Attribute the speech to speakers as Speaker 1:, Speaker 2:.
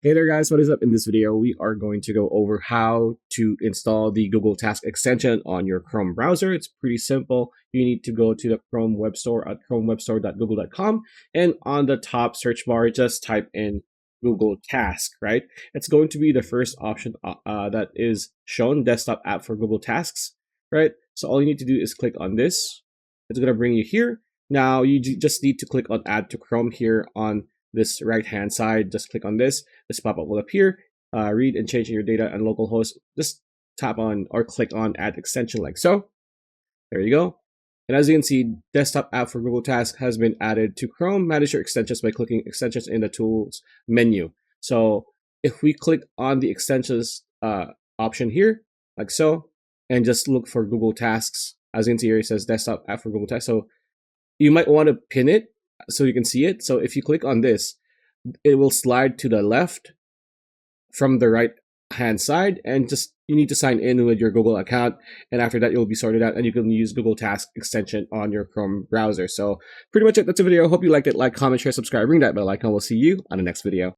Speaker 1: Hey there guys, what is up? In this video, we are going to go over how to install the Google Task extension on your Chrome browser. It's pretty simple. You need to go to the Chrome web store at chromewebstore.google.com, and on the top search bar, just type in Google Task, right? It's going to be the first option that is shown, desktop app for Google Tasks, right? So all you need to do is click on this. It's going to bring you here. Now you just need to click on Add to Chrome here on this right hand side. Just click on this pop-up will appear. Read and change your data and localhost. Just tap on or click on Add Extension like so. There you go. And as you can see, desktop app for Google Tasks has been added to Chrome. Manage your extensions by clicking extensions in the tools menu. So if we click on the extensions option here, like so, and just look for Google Tasks, as you can see here, it says desktop app for Google Tasks. So you might want to pin it so you can see it. So if you click on this, it will slide to the left from the right hand side, and just you need to sign in with your Google account, and after that you'll be sorted out and you can use Google Task extension on your Chrome browser. So pretty much it. That's the video. Hope you liked it. Like, comment, share, subscribe, ring that bell icon. We'll see you on the next video.